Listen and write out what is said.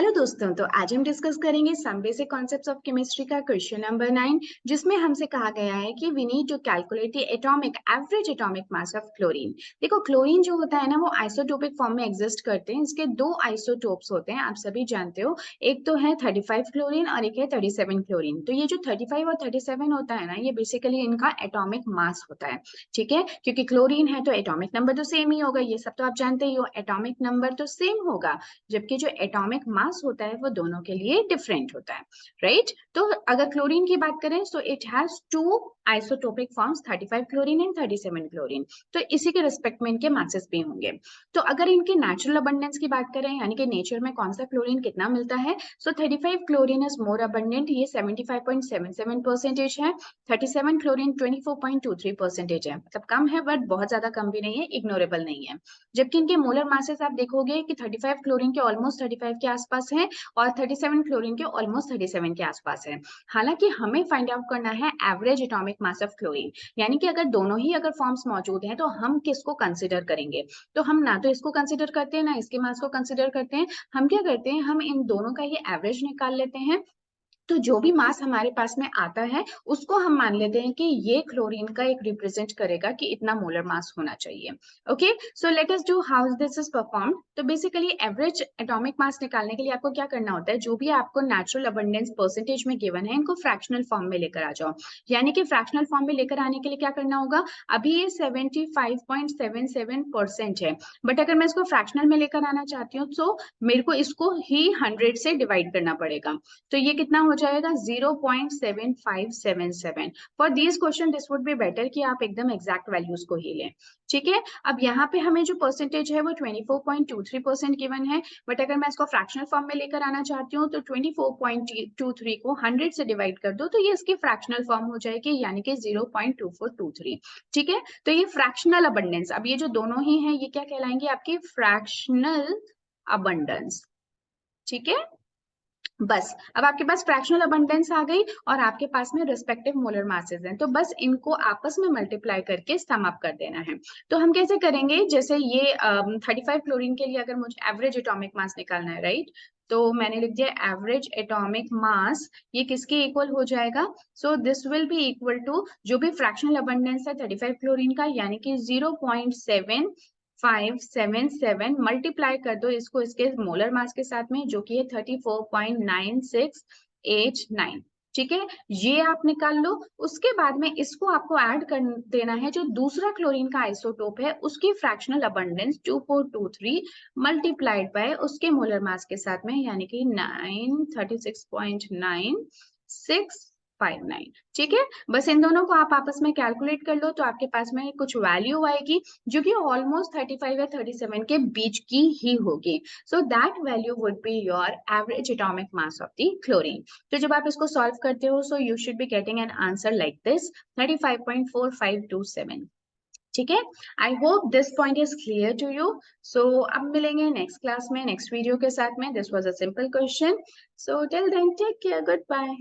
Hello दोस्तों, तो आज हम डिस्कस करेंगे some basic concepts of chemistry का क्वेश्चन नंबर 9, जिसमें हमसे कहा गया है कि we need to calculate the atomic average atomic mass of chlorine. देखो, क्लोरीन जो होता है ना, वो आइसोटोपिक फॉर्म में एग्जिस्ट करते हैं। इसके दो आइसोटोप्स होते हैं, आप सभी जानते हो। एक तो है 35 क्लोरीन और एक है 37 क्लोरीन। तो ये जो 35 और 37 होता है ना, ये बेसिकली इनका एटॉमिक मास होता है। ठीक है, क्योंकि क्लोरीन है तो एटॉमिक नंबर तो सेम ही होगा, ये सब तो आप जानते ही हो, एटॉमिक नंबर तो सेम होगा। जबकि जो एटॉमिक मास होता है वो दोनों के लिए डिफरेंट होता है, राइट। तो अगर क्लोरीन की बात करें तो it has two isotopic forms, 35 chlorine and 37 chlorine. तो इसी के रिस्पेक्ट में इनके मासेस भी होंगे। तो अगर इनके नेचुरल अबंडेंस की बात करें, यानी कि नेचर में कौन सा क्लोरीन कितना मिलता है, सो 35 क्लोरीन इज मोर अबंडेंट, ये 75.77% है। 37 क्लोरीन 24.23% है, मतलब कम है बट बहुत ज्यादा कम भी नहीं है, इग्नोरेबल नहीं है। जबकि इनके मोलर मासेस आप देखोगे कि 35 क्लोरीन के ऑलमोस्ट 35 के आसपास है और 37 क्लोरीन के ऑलमोस्ट 37 के आसपास है। हालांकि हमें फाइंड आउट करना है average atomic mass of chlorine, यानी कि अगर दोनों ही अगर फॉर्म्स मौजूद हैं तो हम किसको कंसिडर करेंगे। तो हम ना तो इसको कंसिडर करते हैं ना इसके मास को कंसिडर करते हैं। हम क्या करते हैं, हम इन दोनों का ही एवरेज निकाल लेते हैं। तो जो भी मास हमारे पास में आता है उसको हम मान लेते हैं कि ये क्लोरीन का एक रिप्रेजेंट करेगा कि इतना मोलर मास होना चाहिए। Okay, so let us do how this is performed. तो बेसिकली एवरेज एटॉमिक मास निकालने के लिए आपको क्या करना होता है, जो भी आपको नेचुरल अबंडेंस परसेंटेज में गिवन है, इनको फ्रैक्शनल फॉर्म में लेकर आ जाओ। यानी कि फ्रैक्शनल फॉर्म में लेकर आने के लिए क्या करना होगा, अभी ये 75.77% है, बट अगर मैं इसको फ्रैक्शनल में लेकर आना चाहती हूँ तो मेरे को इसको ही 100 से डिवाइड करना पड़ेगा। तो ये कितना हो जाएगा, 0.7577। For this question this would be better कि आप एकदम एग्जैक्ट वैल्यूज को ही लें। ठीक है, अब यहाँ पे हमें जो परसेंटेज है वो 24.23% गिवन है, बट अगर मैं इसको फ्रैक्शनल फॉर्म में लेकर आना चाहती हूँ तो 24.23 को 100 से डिवाइड कर दो तो ये इसकी फ्रैक्शनल फॉर्म हो जाएगी, यानी कि 0.2423। ठीक है, तो ये फ्रैक्शनल अबंडेंस, अब ये जो दोनों ही हैं ये क्या कहलाएंगे, आपकी फ्रैक्शनल अबंडेंस। ठीक है, बस अब आपके पास फ्रैक्शनल अबंडेंस आ गई और आपके पास में रिस्पेक्टिव मोलर मासेस हैं, तो बस इनको आपस में मल्टीप्लाई करके सम अप कर देना है। तो हम कैसे करेंगे, जैसे ये 35 क्लोरीन के लिए अगर मुझे एवरेज एटॉमिक मास निकालना है, राइट, तो मैंने लिख दिया एवरेज एटॉमिक मास, ये किसके इक्वल हो जाएगा, so this will be equal to जो भी फ्रैक्शनल अबंडेंस है 35 क्लोरीन का, यानी कि 0.7577 मल्टीप्लाई कर दो इसको इसके मोलर मास के साथ में, जो कि है 34.9689। ठीक है, ये आप निकाल लो। उसके बाद में इसको आपको ऐड कर देना है जो दूसरा क्लोरीन का आइसोटोप है उसकी फ्रैक्शनल अबंडेंस 2423 मल्टीप्लाइड बाय उसके मोलर मास के साथ में, यानी कि 936.9659। ठीक है, बस इन दोनों को आप आपस में कैलकुलेट कर लो तो आपके पास में कुछ वैल्यू आएगी जो कि ऑलमोस्ट 35 या 37 के बीच की ही होगी। So that value would be your average atomic mass of the chlorine. तो जब आप इसको सॉल्व करते हो so you should be getting an answer like this, 35.4527। ठीक है, I hope this point is clear to you. So अब मिलेंगे नेक्स्ट क्लास में नेक्स्ट वीडियो के साथ में। This was a simple question, so till then take care, good bye.